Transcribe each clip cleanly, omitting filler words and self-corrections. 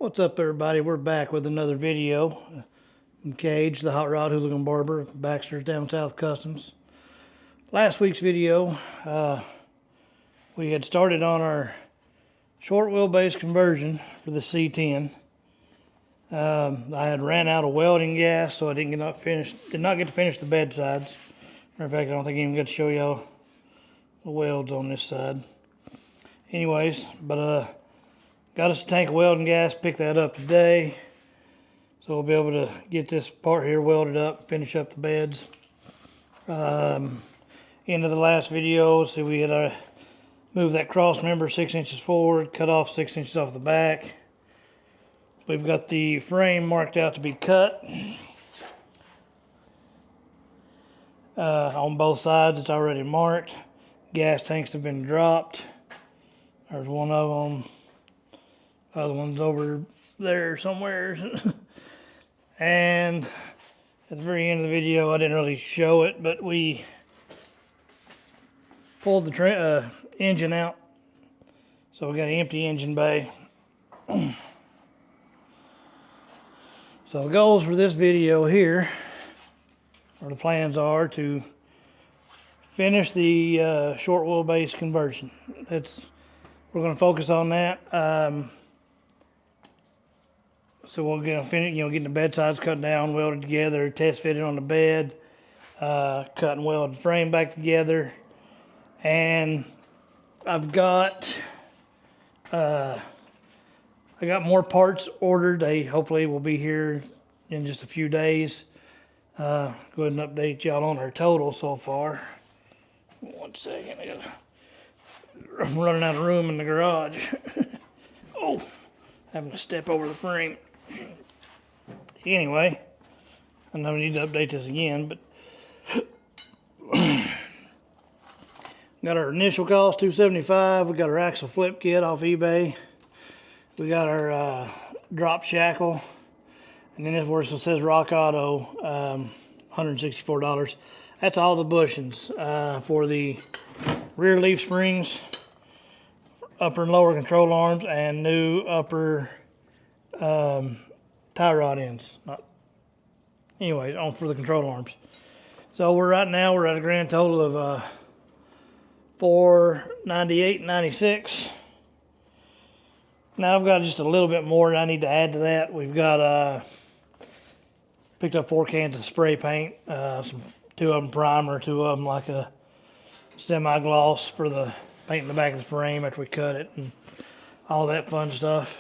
What's up, everybody? We're back with another video. I'm Cage, the Hot Rod Hooligan Barber, Baxter's Down South Customs. Last week's video, we had started on our short wheelbase conversion for the C10. I had ran out of welding gas, so I did not get to finish the bedsides. Matter of fact, I don't think I even got to show y'all the welds on this side. Anyways, but got us a tank of welding gas, picked that up today. So we'll be able to get this part here welded up, finish up the beds. End of the last video, so we had moved that cross member 6 inches forward, cut off 6 inches off the back. We've got the frame marked out to be cut. On both sides, it's already marked. Gas tanks have been dropped. There's one of them. Other one's over there somewhere. And at the very end of the video, I didn't really show it, but we pulled the engine out. So we got an empty engine bay. So the goals for this video here, or the plans are to finish the short wheelbase conversion. We're going to focus on that. So we're going to finish, getting the bedsides cut down, welded together, test fitted on the bed, cut and weld the frame back together. And I got more parts ordered. They hopefully will be here in just a few days. Go ahead and update y'all on our total so far. 1 second, I'm running out of room in the garage. Oh, having to step over the frame. Anyway, I know we need to update this again, but got our initial cost $275. We got our axle flip kit off eBay. We got our drop shackle, and then this where it says Rock Auto, $164. That's all the bushings for the rear leaf springs, upper and lower control arms, and new upper tie rod ends. Anyways, on for the control arms. So right now we're at a grand total of $498.96. Now I've got just a little bit more that I need to add to that. We've got picked up 4 cans of spray paint, 2 of them primer, 2 of them like a semi-gloss for the paint in the back of the frame after we cut it, and all that fun stuff.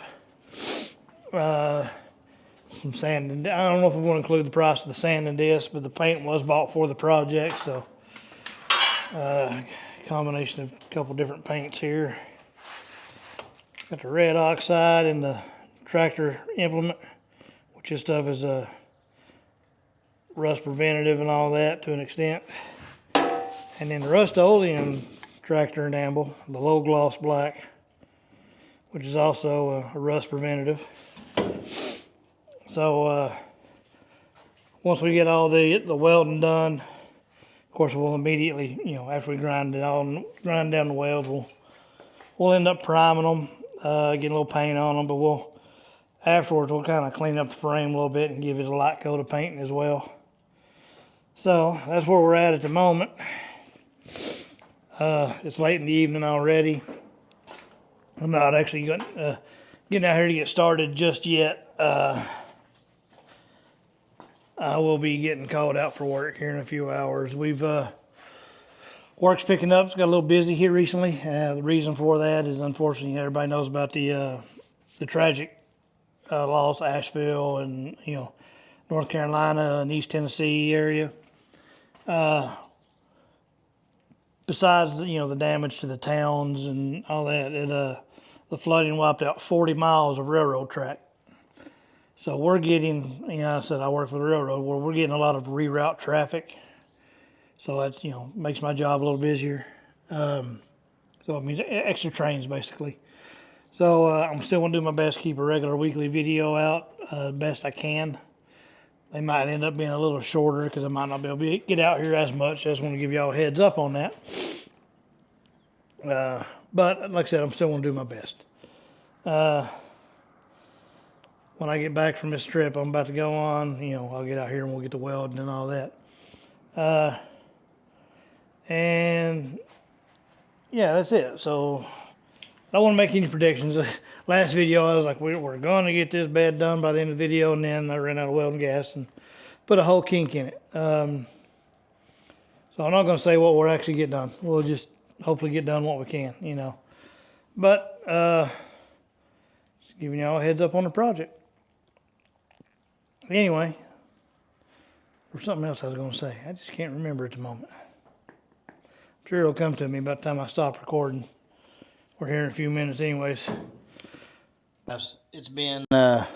Some sand, and I don't know if I'm going to include the price of the sand and disc, but the paint was bought for the project, so combination of a couple different paints here. Got the red oxide and the tractor implement, which this stuff is a rust preventative and all that to an extent. And then the Rust-Oleum tractor enamel, the low gloss black, which is also a rust preventative. So once we get all the welding done, of course we'll immediately, after we grind down the welds, we'll end up priming them, get a little paint on them, but afterwards we'll kind of clean up the frame a little bit and give it a light coat of painting as well. So that's where we're at the moment. It's late in the evening already. I'm not actually getting out here to get started just yet. I will be getting called out for work here in a few hours. Work's picking up. It's got a little busy here recently. The reason for that is, unfortunately, everybody knows about the tragic loss of Asheville and North Carolina and East Tennessee area. Besides the damage to the towns and all that, the flooding wiped out 40 miles of railroad track. So we're getting, I said I work for the railroad, where we're getting a lot of reroute traffic. So that's, makes my job a little busier. So it means extra trains, basically. So I'm still going to do my best to keep a regular weekly video out best I can. They might end up being a little shorter because I might not be able to get out here as much. I just want to give y'all a heads up on that. But like I said, I'm still going to do my best. when I get back from this trip I'm about to go on, you know, I'll get out here and we'll get to welding and all that. And yeah, that's it. So I don't want to make any predictions. Last video I was like, we're going to get this bed done by the end of the video, and then I ran out of welding gas and put a whole kink in it. So I'm not going to say what we'll actually get done. We'll just hopefully get done what we can, you know. But just giving y'all a heads up on the project. Anyway, there's something else I was going to say. I just can't remember at the moment. I'm sure it'll come to me by the time I stop recording. We're here in a few minutes anyways. It's been probably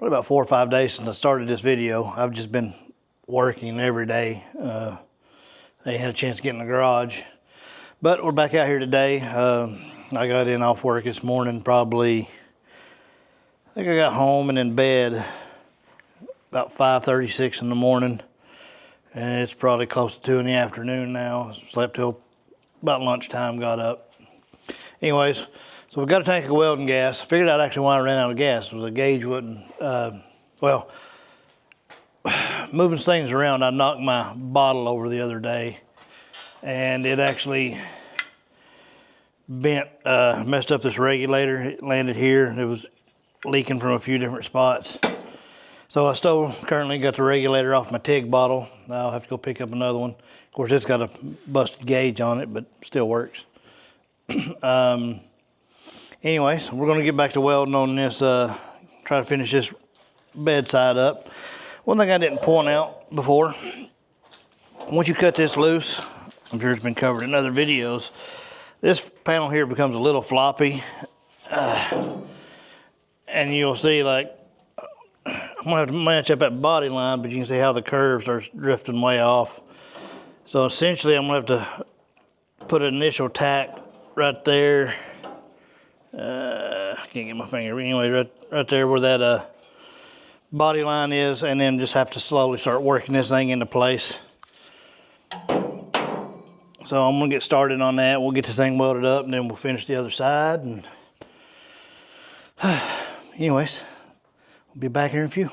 about 4 or 5 days since I started this video. I've just been working every day. I ain't had a chance to get in the garage. But we're back out here today. I got in off work this morning probably, I think I got home and in bed about 5:36 in the morning. And it's probably close to 2 in the afternoon now. Slept till about lunchtime, got up. Anyways, so we've got a tank of welding gas. I figured out actually why I ran out of gas was the gauge wouldn't, well, moving things around, I knocked my bottle over the other day and it actually bent, messed up this regulator. It landed here. It was leaking from a few different spots. So I still currently got the regulator off my TIG bottle. I'll have to go pick up another one. Of course, it's got a busted gauge on it, but still works. Anyways, we're going to get back to welding on this, try to finish this bedside up. One thing I didn't point out before, once you cut this loose, I'm sure it's been covered in other videos, this panel here becomes a little floppy. And you'll see, like, I'm going to have to match up that body line, but you can see how the curves are drifting way off. So essentially, I'm going to have to put an initial tack right there. I can't get my finger. Anyway, right there where that body line is, and then just have to slowly start working this thing into place. So I'm gonna get started on that. We'll get this thing welded up, and then we'll finish the other side. And anyways, we'll be back here in a few.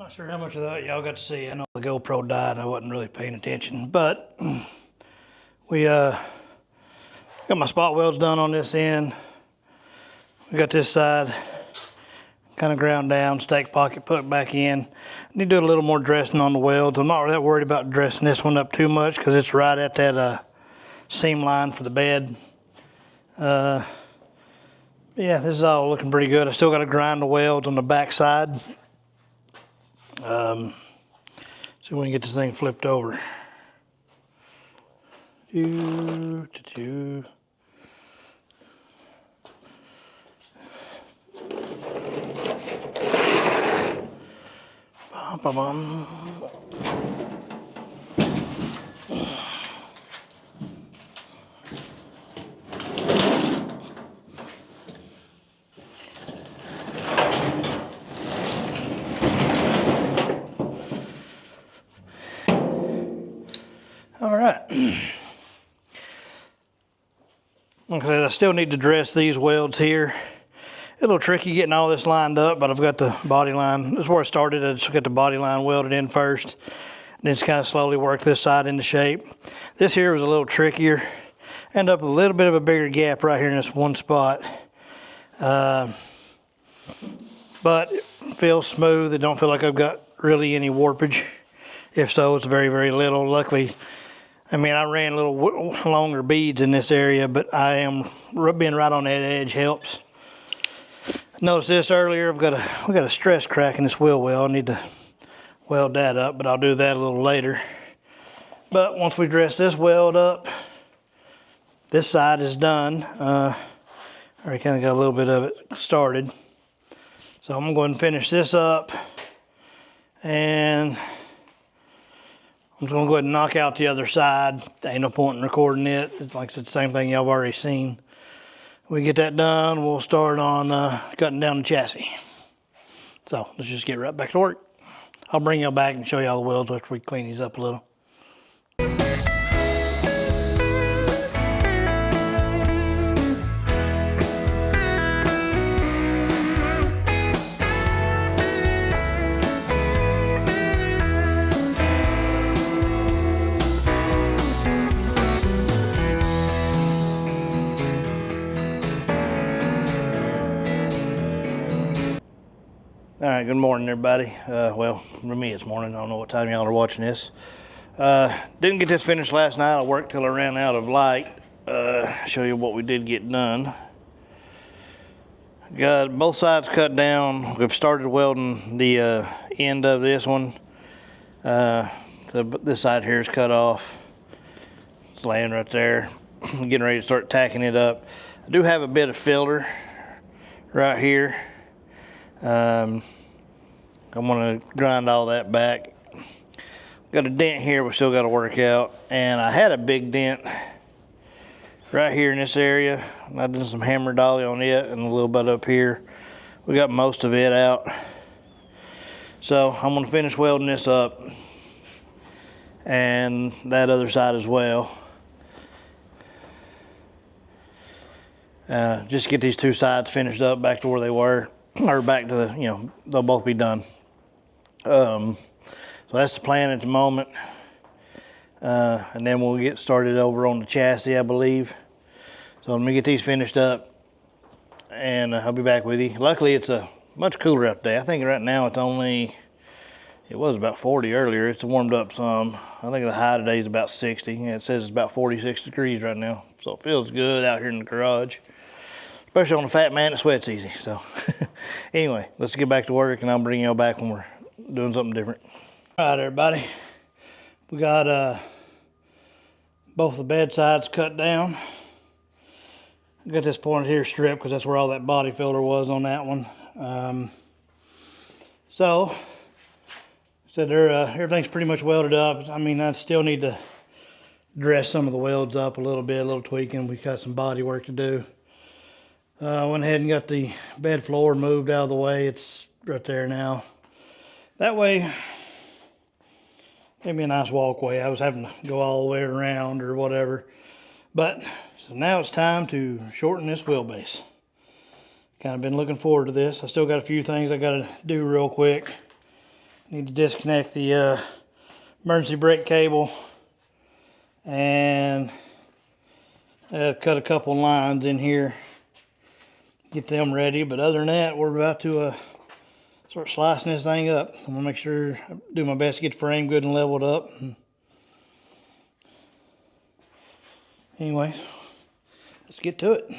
Not sure how much of that y'all got to see. I know the GoPro died and I wasn't really paying attention, but we got my spot welds done on this end. We got this side kind of ground down, stake pocket put back in. Need to do a little more dressing on the welds. I'm not that worried about dressing this one up too much because it's right at that seam line for the bed. Yeah, this is all looking pretty good. I still got to grind the welds on the back side. See if we can get this thing flipped over. All right. Okay, I still need to dress these welds here. A little tricky getting all this lined up, but I've got the body line. This is where I started. I just got the body line welded in first. And then just kind of slowly work this side into shape. This here was a little trickier. End up with a little bit of a bigger gap right here in this one spot. But it feels smooth. It don't feel like I've got really any warpage. If so, it's very, very little. Luckily, I mean, I ran a little longer beads in this area, but I am being right on that edge helps. Noticed this earlier. We got a stress crack in this wheel well. I need to weld that up, but I'll do that a little later. But once we dress this weld up, this side is done. I already kind of got a little bit of it started. So I'm going to go ahead and finish this up. And I'm just going to go ahead and knock out the other side. There ain't no point in recording it. It's like it's the same thing y'all have already seen. We get that done, we'll start on cutting down the chassis. So let's just get right back to work. I'll bring y'all back and show y'all the welds after we clean these up a little. All right, good morning, everybody. Well, for me, it's morning. I don't know what time y'all are watching this. Didn't get this finished last night. I worked till I ran out of light. Show you what we did get done. Got both sides cut down. We've started welding the end of this one. This side here is cut off. It's laying right there. I'm getting ready to start tacking it up. I do have a bit of filler right here. I'm gonna grind all that back. Got a dent here we still got to work out, and I had a big dent right here in this area. I did some hammer dolly on it and a little bit up here. We got most of it out. So I'm gonna finish welding this up and that other side as well. Just get these two sides finished up back to where they were. Or back to the, they'll both be done. So that's the plan at the moment. And then we'll get started over on the chassis, I believe. So let me get these finished up and I'll be back with you. Luckily, it's much cooler out there. I think right now it was about 40 earlier. It's warmed up some. I think the high today is about 60. It says it's about 46 degrees right now. So it feels good out here in the garage. Especially on a fat man, it sweats easy. So anyway, let's get back to work and I'll bring y'all back when we're doing something different. All right, everybody. We got both the bed sides cut down. I got this pointed here stripped because that's where all that body filler was on that one. So everything's pretty much welded up. I mean, I still need to dress some of the welds up a little bit, a little tweaking. We got some body work to do. Went ahead and got the bed floor moved out of the way. It's right there now. That way, maybe a nice walkway. I was having to go all the way around or whatever. But, so now it's time to shorten this wheelbase. Kind of been looking forward to this. I still got a few things I got to do real quick. Need to disconnect the emergency brake cable. And cut a couple lines in here. Get them ready, but other than that, we're about to start slicing this thing up. I'm gonna make sure I do my best to get the frame good and leveled up. Anyway, let's get to it.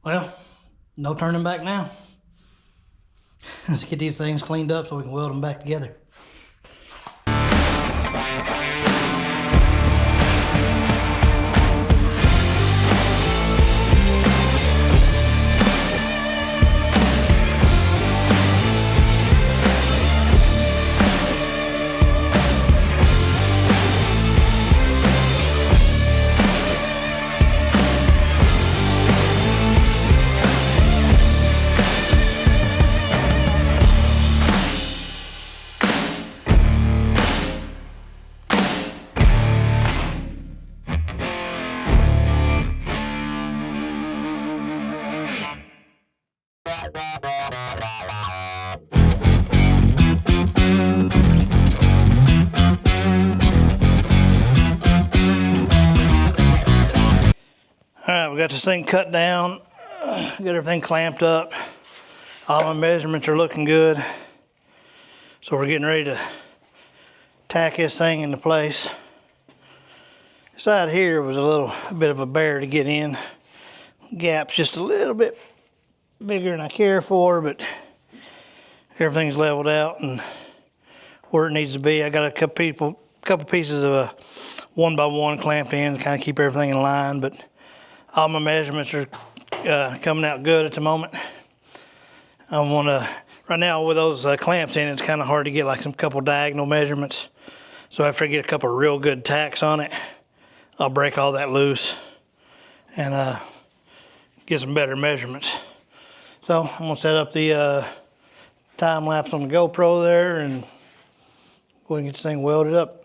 Well, no turning back now. Let's get these things cleaned up so we can weld them back together. Alright, we got this thing cut down, got everything clamped up. All my measurements are looking good. So we're getting ready to tack this thing into place. This side here was a bit of a bear to get in. Gap's just a little bit bigger than I care for, but everything's leveled out and where it needs to be. I got a couple pieces of a 1x1 clamped in to kind of keep everything in line, but all my measurements are coming out good at the moment. I want to, right now with those clamps in, it's kind of hard to get like some couple diagonal measurements. So after I get a couple real good tacks on it, I'll break all that loose and get some better measurements. So I'm gonna set up the time lapse on the GoPro there and go ahead and get this thing welded up.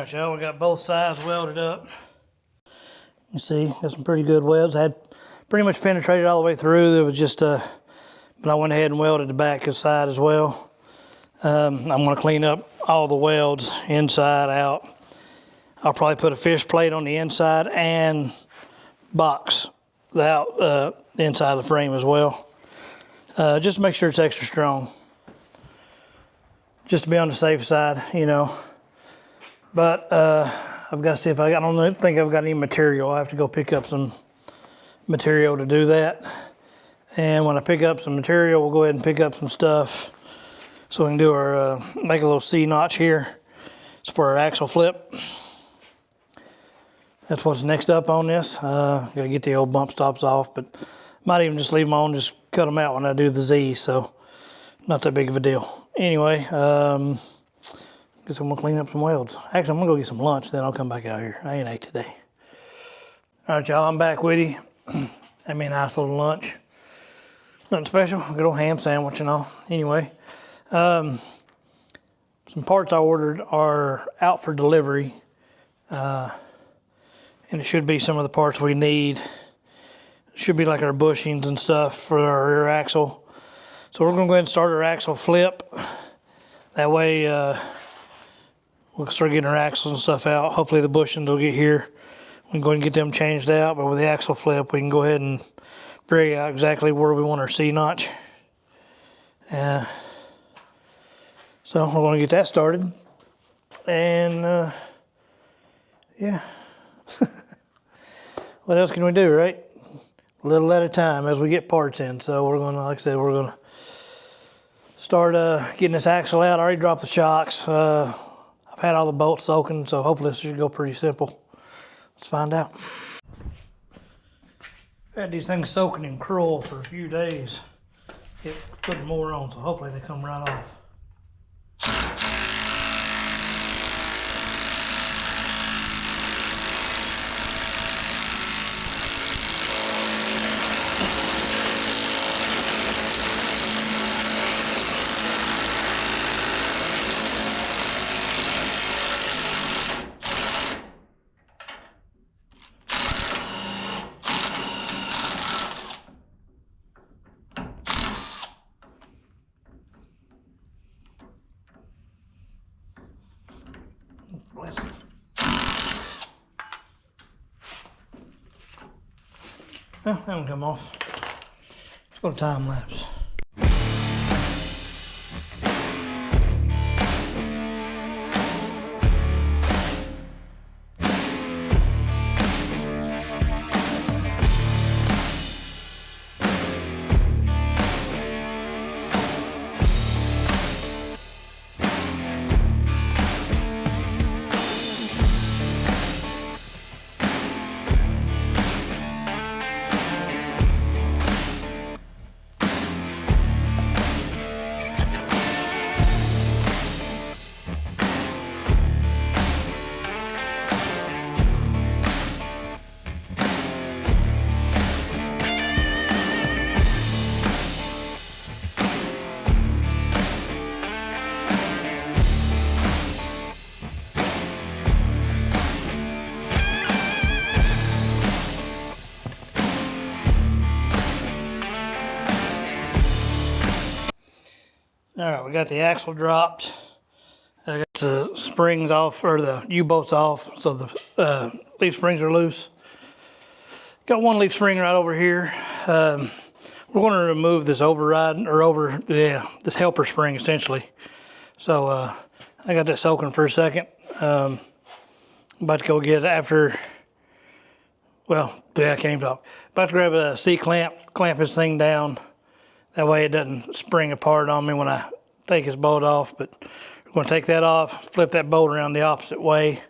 Alright, y'all, we got both sides welded up. You see, got some pretty good welds. I had pretty much penetrated all the way through. There was just, but I went ahead and welded the back side as well. I'm gonna clean up all the welds inside out. I'll probably put a fish plate on the inside and box the inside of the frame as well. Just to make sure it's extra strong. Just to be on the safe side, you know. But I've got to see if I don't think I've got any material. I have to go pick up some material to do that. And when I pick up some material, we'll go ahead and pick up some stuff so we can do our, make a little C notch here. It's for our axle flip. That's what's next up on this. Gotta get the old bump stops off, but might even just leave them on, just cut them out when I do the Z, so not that big of a deal. Anyway, guess I'm gonna clean up some welds. Actually, I'm gonna go get some lunch, then I'll come back out here. I ain't ate today. All right, y'all, I'm back with you. I mean, nice little lunch. Nothing special, good old ham sandwich and all. Anyway, some parts I ordered are out for delivery. And it should be some of the parts we need. It should be like our bushings and stuff for our rear axle. So we're gonna go ahead and start our axle flip. That way we'll start getting our axles and stuff out. Hopefully the bushings will get here. We can go ahead and get them changed out, but with the axle flip, we can go ahead and figure out exactly where we want our C notch. So we're gonna get that started. And yeah. What else can we do, right? A little at a time as we get parts in. So we're gonna, like I said, we're gonna start getting this axle out. I already dropped the shocks. I've had all the bolts soaking, so hopefully this should go pretty simple. Let's find out. I've had these things soaking in Kroll for a few days. Kept putting more on, so hopefully they come right off. Well, that one come off. Let's go to time lapse. All right, we got the axle dropped. I got the springs off, or the U-bolts off, so the leaf springs are loose. Got one leaf spring right over here. We're going to remove this override, or this helper spring essentially. So I got that soaking for a second. I'm about to go get after, well, yeah, I can't even talk. About to grab a C-clamp, clamp this thing down. That way it doesn't spring apart on me when I take this bolt off. But we're going to take that off, flip that bolt around the opposite way,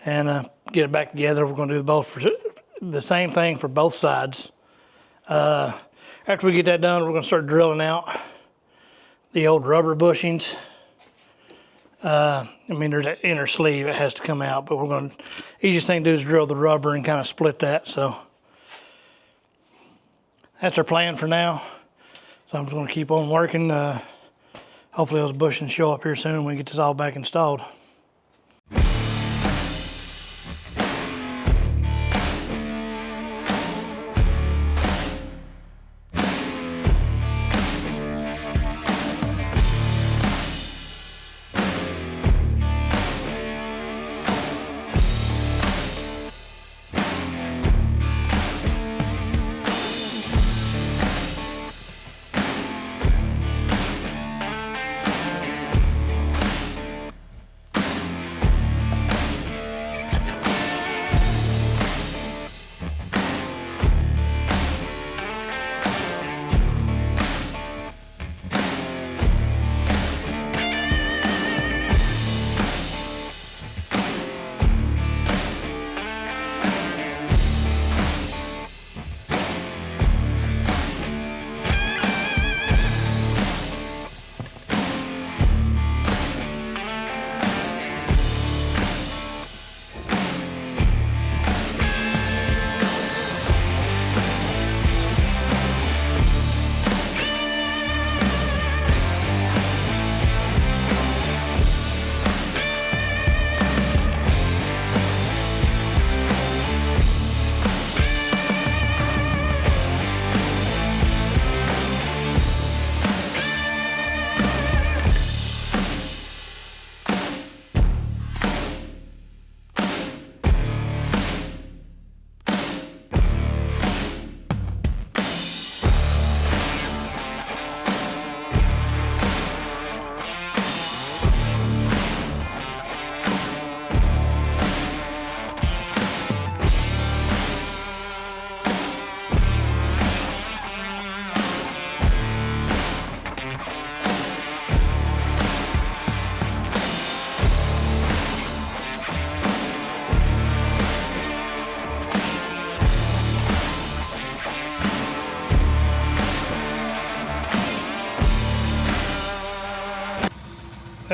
and get it back together. We're going to do the same thing for both sides. After we get that done, we're going to start drilling out the old rubber bushings. I mean, there's that inner sleeve that has to come out, but easiest thing to do is drill the rubber and kind of split that. So that's our plan for now. So I'm just going to keep on working. Hopefully those bushings show up here soon when we get this all back installed.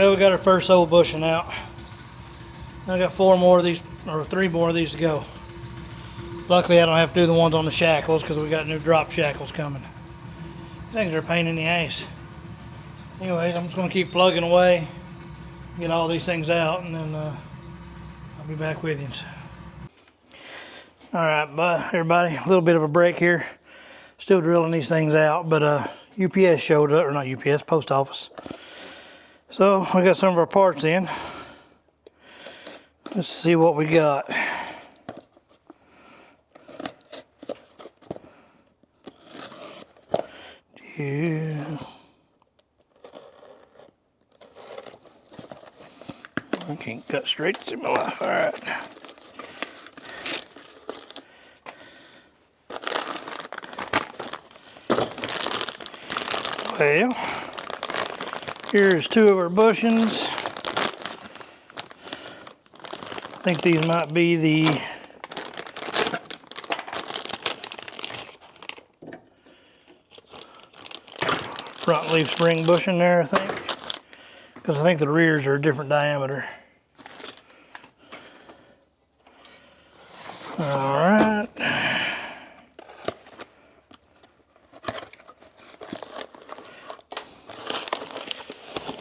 Well, we got our first old bushing out. I got 4 more of these, or 3 more of these to go. Luckily, I don't have to do the ones on the shackles because we got new drop shackles coming. Things are a pain in the ass. Anyways, I'm just going to keep plugging away, get all these things out, and then I'll be back with you. Alright, bye everybody. A little bit of a break here. Still drilling these things out, but UPS showed up, or not UPS, post office. So, we got some of our parts in. Let's see what we got. Yeah. I can't cut straight to see my life. All right. Well, here's 2 of our bushings. I think these might be the front leaf spring bushing there, I think. Because I think the rears are a different diameter. Alright.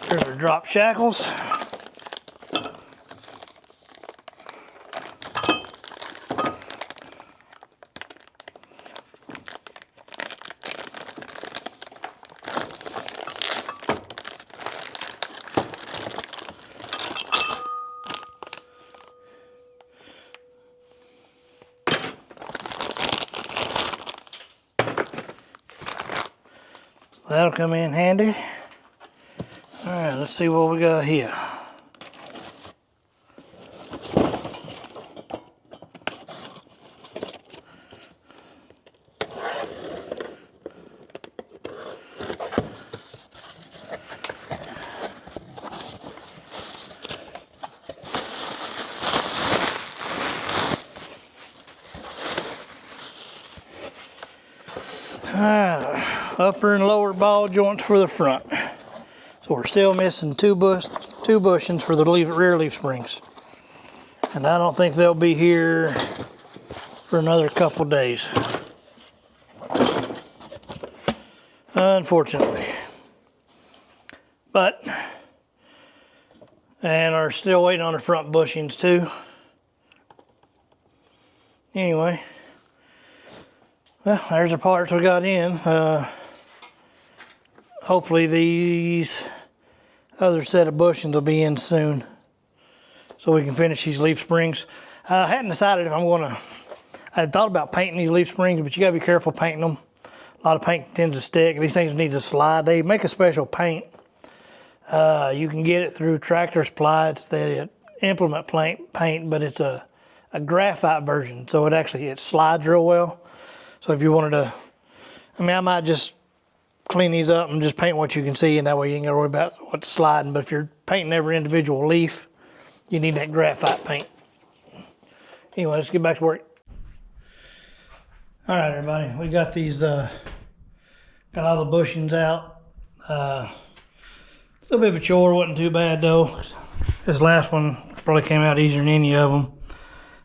Here's our drop shackles. That'll come in handy. All right, let's see what we got here. Upper and lower ball joints for the front. So we're still missing two bushings for the rear leaf springs. And I don't think they'll be here for another couple days. Unfortunately. And are still waiting on the front bushings too. Anyway. Well, there's the parts we got in. Hopefully these other set of bushings will be in soon so we can finish these leaf springs. I hadn't decided if I had thought about painting these leaf springs, but you gotta be careful painting them. A lot of paint tends to stick. These things need to slide. They make a special paint. You can get it through Tractor Supply. It's the implement paint, but it's a graphite version, so it slides real well. So if you wanted to, I might just clean these up and just paint what you can see, and that way you ain't gotta worry about what's sliding. But if you're painting every individual leaf, you need that graphite paint. Anyway, let's get back to work. All right, everybody, we got these, got all the bushings out. A little bit of a chore, wasn't too bad though. This last one probably came out easier than any of them.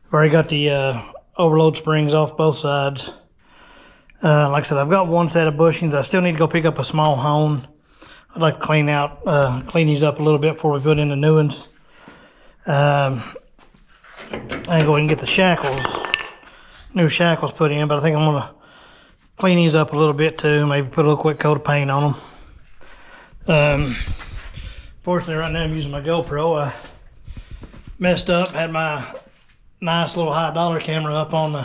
I've already got the overload springs off both sides. Like I said, I've got one set of bushings. I still need to go pick up a small hone. I'd like to clean these up a little bit before we put in the new ones. I can go ahead and get the new shackles put in, but I think I'm gonna clean these up a little bit too. Maybe put a little quick coat of paint on them. Fortunately, right now I'm using my GoPro. I messed up, had my nice little high dollar camera up on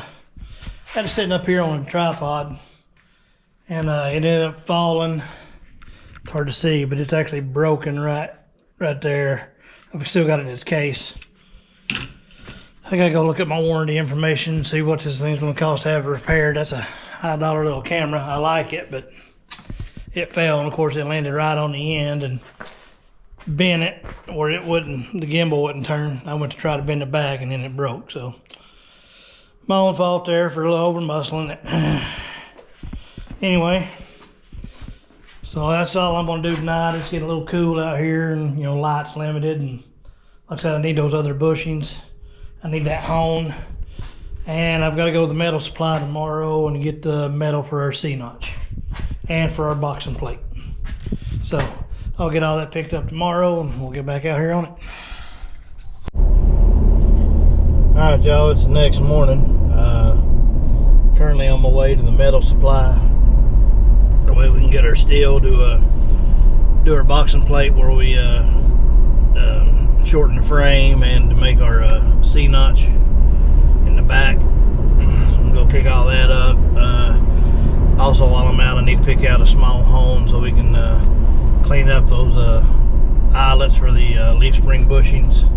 had it sitting up here on a tripod, and it ended up falling. It's hard to see, but it's actually broken right there. I've still got it in its case. I gotta go look at my warranty information and see what this thing's gonna cost to have it repaired. That's a high dollar little camera. I like it, but it fell, and of course it landed right on the end and bent it where the gimbal wouldn't turn. I went to try to bend it back and then it broke, so. My own fault there for a little over muscling it. Anyway, So that's all I'm gonna do tonight. It's getting a little cool out here, and light's limited, and like I said, I need those other bushings. I need that hone, and I've got to go to the metal supply tomorrow and get the metal for our C-notch and for our boxing plate. So I'll get all that picked up tomorrow, and we'll get back out here on it. All right, y'all, it's the next morning. Currently on my way to the metal supply. That way we can get our steel to do our boxing plate where we shorten the frame and to make our C-notch in the back. So I'm gonna go pick all that up. Also, while I'm out, I need to pick out a small hone so we can clean up those eyelets for the leaf spring bushings.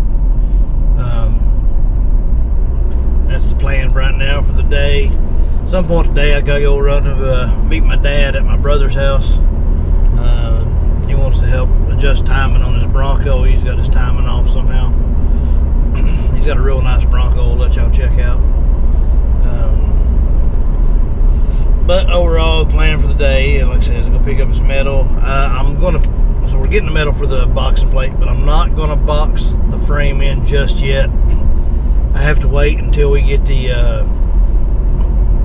That's the plan right now for the day. At some point today, I gotta go run to meet my dad at my brother's house. He wants to help adjust timing on his Bronco. He's got his timing off somehow. He's got a real nice Bronco. I'll let y'all check out. But overall, the plan for the day, like I said, is I'm gonna pick up his metal. So we're getting the metal for the boxing plate, but I'm not gonna box the frame in just yet. I have to wait until we get the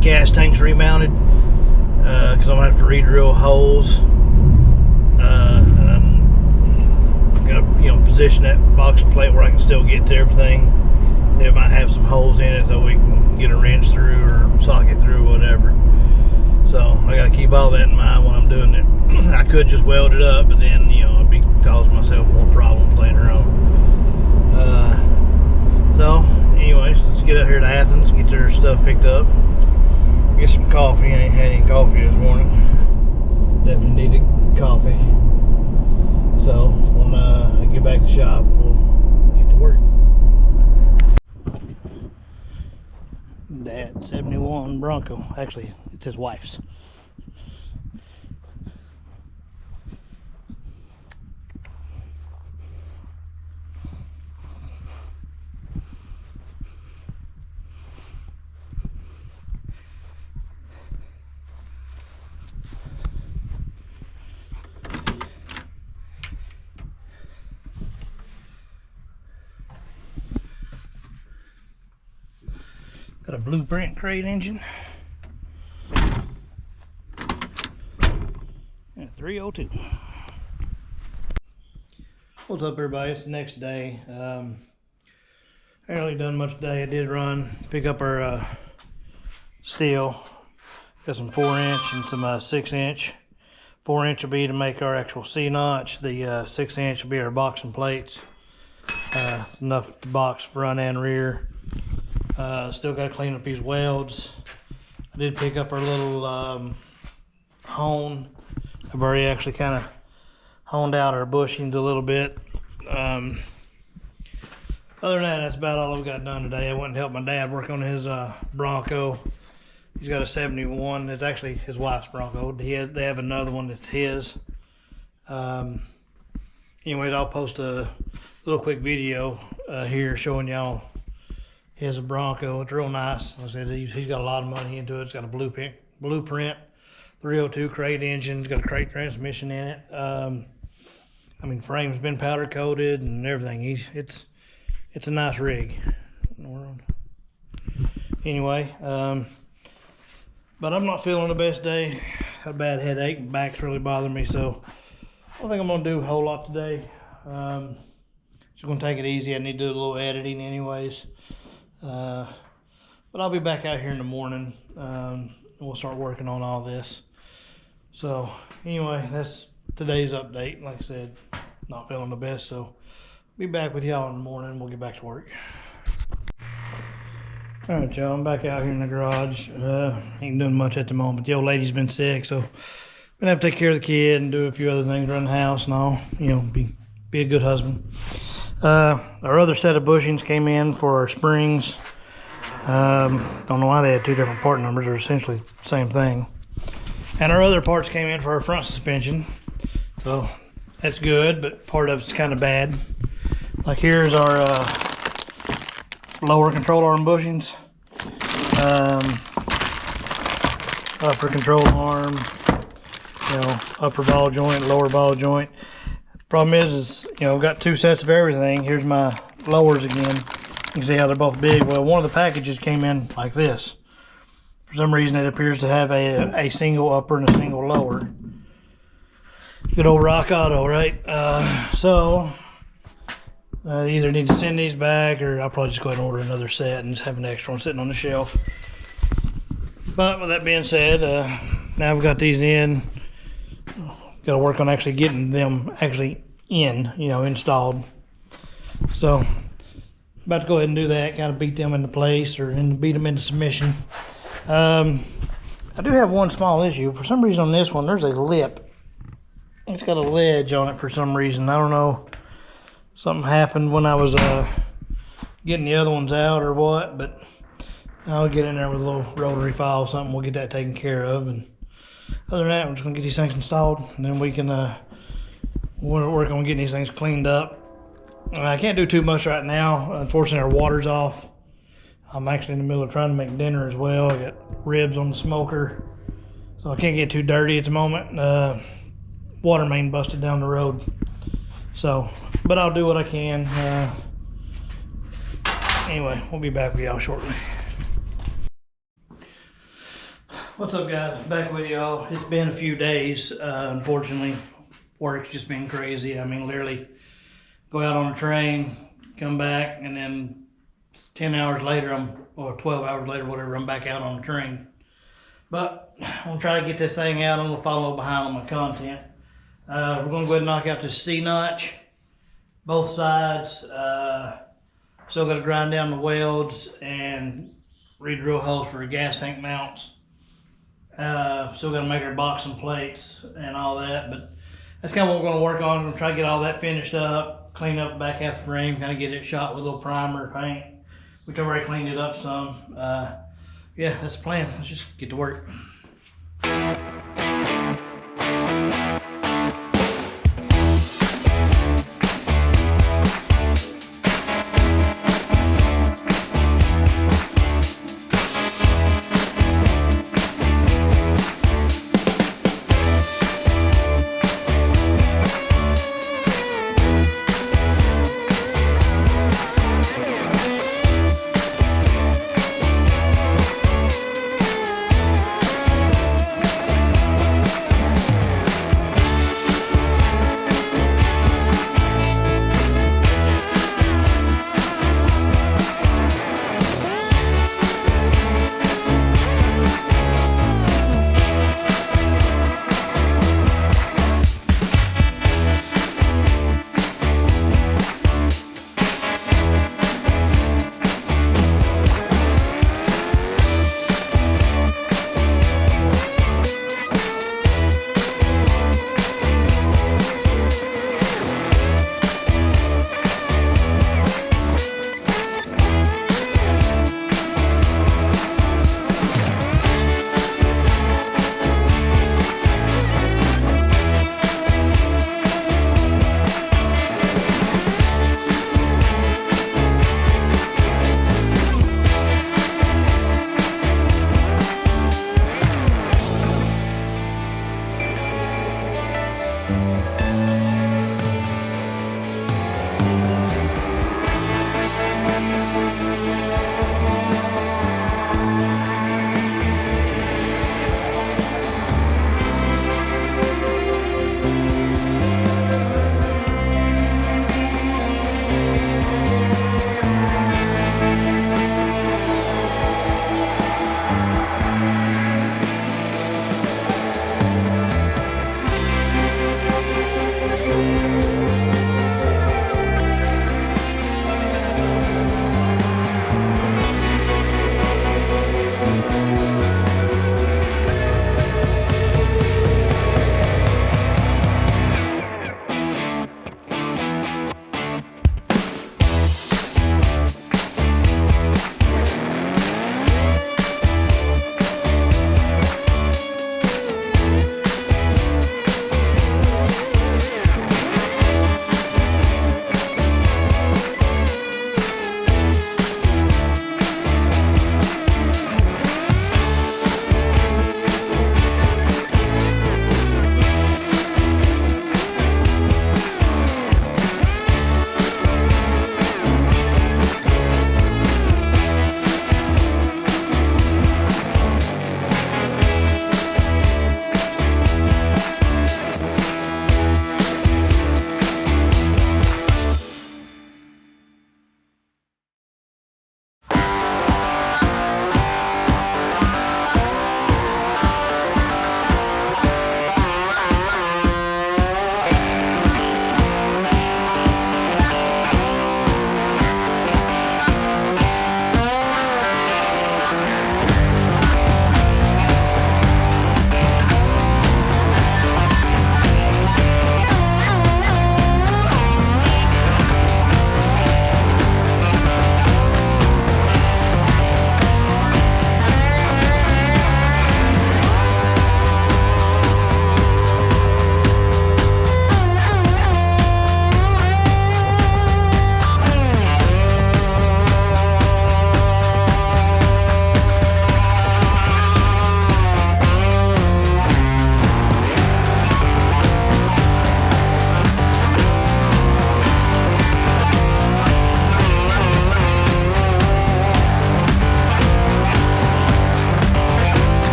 gas tanks remounted, because I'm gonna have to re-drill holes, and I'm gonna position that boxing plate where I can still get to everything. They might have some holes in it that we can get a wrench through or socket through, whatever. So I got to keep all that in mind when I'm doing it. I could just weld it up, but then I'd be causing myself more problems later on. So anyways, let's get out here to Athens, get their stuff picked up, get some coffee. I ain't had any coffee this morning. Definitely needed coffee. So when I get back to the shop, we'll get to work. Dad, 71 Bronco. Actually, it's his wife's. Got a blueprint crate engine. And a 302. What's up, everybody? It's the next day. I haven't really done much today. I did pick up our steel. Got some 4-inch and some 6-inch. 4-inch will be to make our actual C-notch. The 6-inch will be our boxing plates. It's enough to box front and rear. Still got to clean up these welds. I did pick up our little hone. I've already actually kind of honed out our bushings a little bit. Other than that, that's about all I've got done today. I went and helped my dad work on his Bronco. He's got a 71. It's actually his wife's Bronco. They have another one that's his. Anyways, I'll post a little quick video here showing y'all his Bronco. It's real nice. Like I said, he's got a lot of money into it. It's got a blueprint 302 crate engine. It's got a crate transmission in it. Frame's been powder coated and everything. It's a nice rig. Anyway, but I'm not feeling the best day. Got a bad headache and back's really bothering me, so I don't think I'm gonna do a whole lot today. Just gonna take it easy. I need to do a little editing anyways. But I'll be back out here in the morning. And we'll start working on all this. So anyway, that's today's update. Like I said, not feeling the best, so be back with y'all in the morning. We'll get back to work. All right, y'all, I'm back out here in the garage. Ain't doing much at the moment. The old lady's been sick, so gonna have to take care of the kid and do a few other things around the house and all. Be a good husband. Our other set of bushings came in for our springs. Don't know why they had two different part numbers. They're essentially the same thing. And our other parts came in for our front suspension. So that's good, but part of it's kind of bad. Like here's our lower control arm bushings. Upper control arm. you know, upper ball joint, lower ball joint. Problem is, you know, got two sets of everything. Here's my lowers again. You can see how they're both big. Well, one of the packages came in like this. For some reason, it appears to have a single upper and a single lower. Good old Rock Auto, right? So I either need to send these back, or I'll probably just go ahead and order another set and just have an extra one sitting on the shelf. But with that being said, now I've got these in. Got to work on actually getting them actually in, you know, installed. So about to go ahead and do that, kind of beat them into place, or beat them into submission. I do have one small issue. For some reason on this one, there's a lip. It's got a ledge on it for some reason. I don't know. Something happened when I was getting the other ones out or what, but I'll get in there with a little rotary file or something. We'll get that taken care of. And other than that, I'm just going to get these things installed, and then we can work on getting these things cleaned up. I can't do too much right now. Unfortunately, our water's off. I'm actually in the middle of trying to make dinner as well. I got ribs on the smoker, so I can't get too dirty at the moment. Water main busted down the road. So, but I'll do what I can. Anyway, we'll be back with y'all shortly. What's up, guys? Back with y'all. It's been a few days. Unfortunately, work's just been crazy. I mean, literally go out on a train, come back, and then 10 hours later, or 12 hours later, whatever, I'm back out on the train. But I'm gonna try to get this thing out. I'm gonna follow a little behind on my content. We're gonna go ahead and knock out this C-notch, both sides. Still gotta grind down the welds and re-drill holes for the gas tank mounts. Still gotta make our box and plates and all that, but that's kind of what we're gonna work on. I'm gonna try to get all that finished up, clean up the back half of the frame, kind of get it shot with a little primer paint, which I've already cleaned it up some. Yeah, that's the plan. Let's just get to work.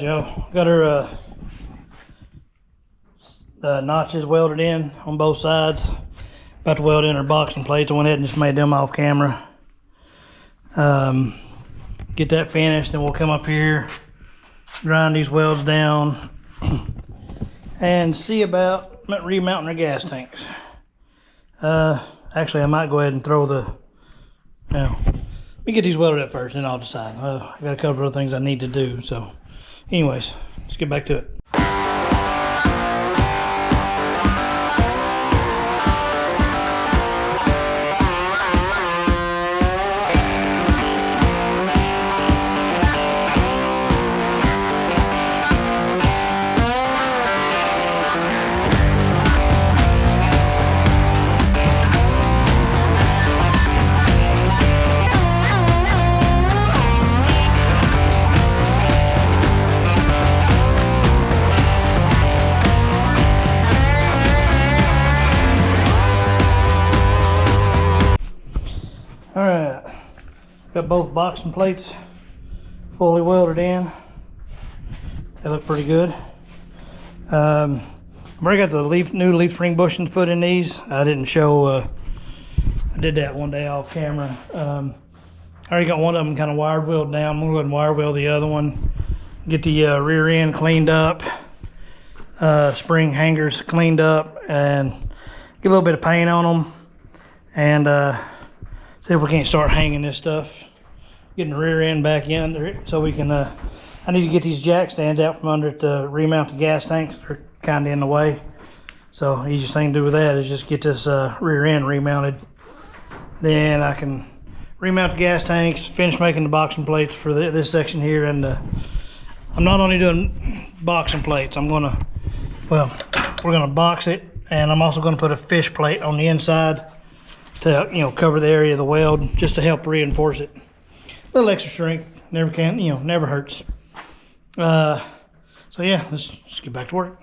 y'all. Got her notches welded in on both sides. About to weld in her boxing plates. I went ahead and just made them off camera. Get that finished, and we'll come up here, grind these welds down, and see about remounting our gas tanks. Actually, I might go ahead and throw the, let me get these welded up first, and I'll decide. I got a couple of things I need to do, so anyways, let's get back to it. Alright, got both boxing plates fully welded in. They look pretty good. I've already got the new leaf spring bushings put in these. I didn't show, I did that one day off camera. I already got one of them kind of wire weld down. I'm going to go ahead and wire weld the other one. Get the rear end cleaned up, spring hangers cleaned up, and get a little bit of paint on them. And see if we can't start hanging this stuff, getting the rear end back in so we can, I need to get these jack stands out from under it to remount the gas tanks. They're kind of in the way. So easiest thing to do with that is just get this rear end remounted. Then I can remount the gas tanks, finish making the boxing plates for this section here. And I'm not only doing boxing plates, we're gonna box it, and I'm also gonna put a fish plate on the inside to cover the area of the weld, just to help reinforce it. A little extra strength never hurts. So yeah, let's get back to work.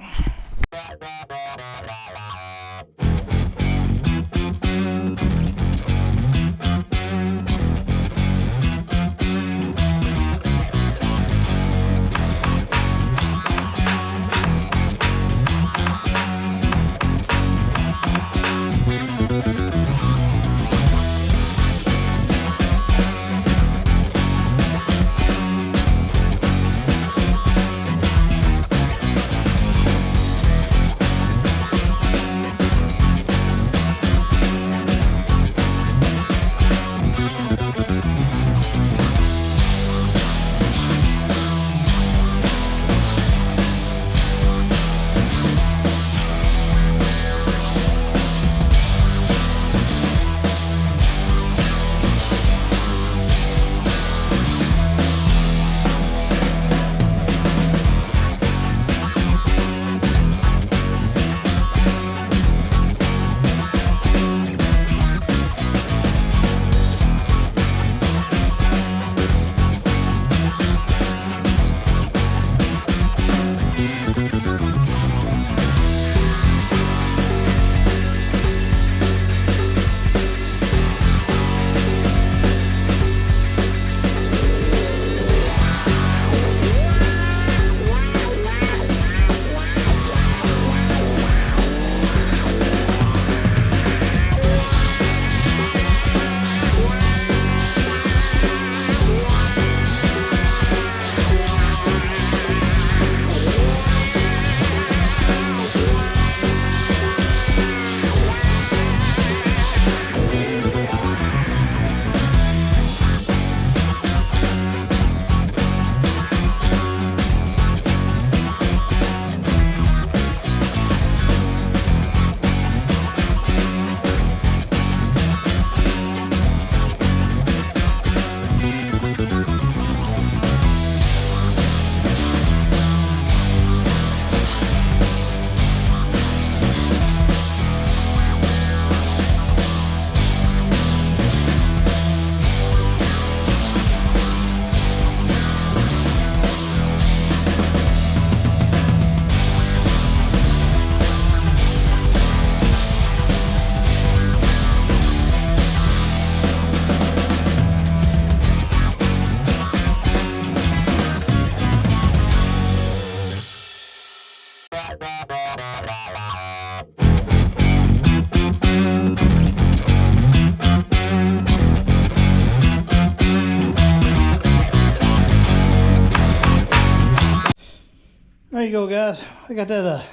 guys, I got that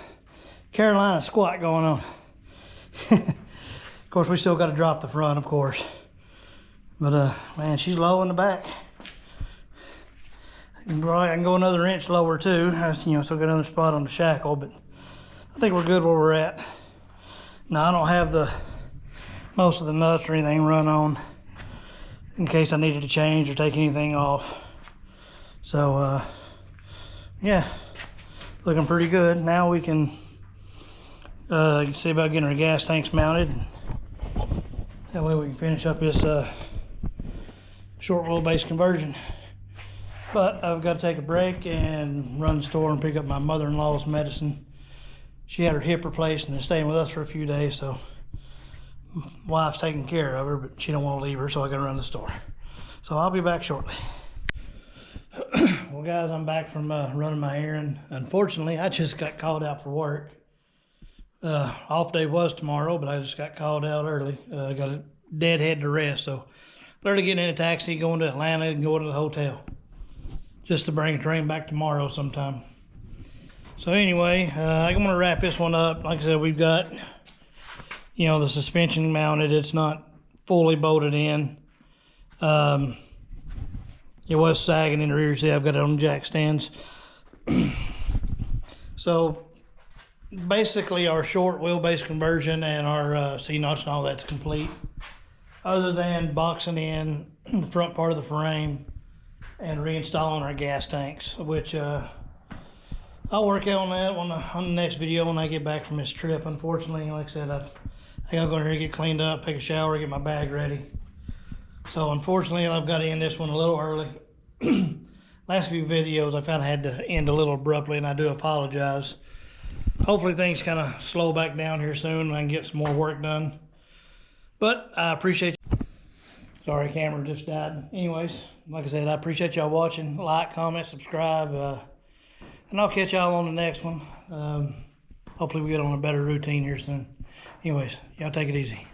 Carolina squat going on. Of course, we still got to drop the front, of course. But man, she's low in the back. I can go another inch lower too. I still got another spot on the shackle, but I think we're good where we're at. Now I don't have most of the nuts or anything run on in case I needed to change or take anything off. So yeah, looking pretty good. Now we can see about getting our gas tanks mounted. That way we can finish up this short wheelbase conversion. But I've got to take a break and run the store and pick up my mother-in-law's medicine. She had her hip replaced and is staying with us for a few days, so wife's taking care of her, but she don't want to leave her, so I got to run the store. So I'll be back shortly. Well guys, I'm back from running my errand. Unfortunately, I just got called out for work. Off day was tomorrow, but I just got called out early. Got a deadhead to rest, so literally getting in a taxi, going to Atlanta and going to the hotel just to bring a train back tomorrow sometime. So anyway, I'm going to wrap this one up. Like I said, we've got, the suspension mounted. It's not fully bolted in. It was sagging in the rear. See, I've got it on jack stands. So basically our short wheelbase conversion and our C-notch and all that's complete, other than boxing in the front part of the frame and reinstalling our gas tanks, which I'll work out on that on the next video when I get back from this trip. Unfortunately, like I said, I gotta go in here and get cleaned up, take a shower, get my bag ready. So unfortunately, I've got to end this one a little early. Last few videos I found I had to end a little abruptly, and I do apologize. Hopefully things kind of slow back down here soon and I can get some more work done. But I appreciate you. Sorry, camera just died. Anyways, like I said, I appreciate y'all watching. Like, comment, subscribe, and I'll catch y'all on the next one. Hopefully we get on a better routine here soon. Anyways, y'all take it easy.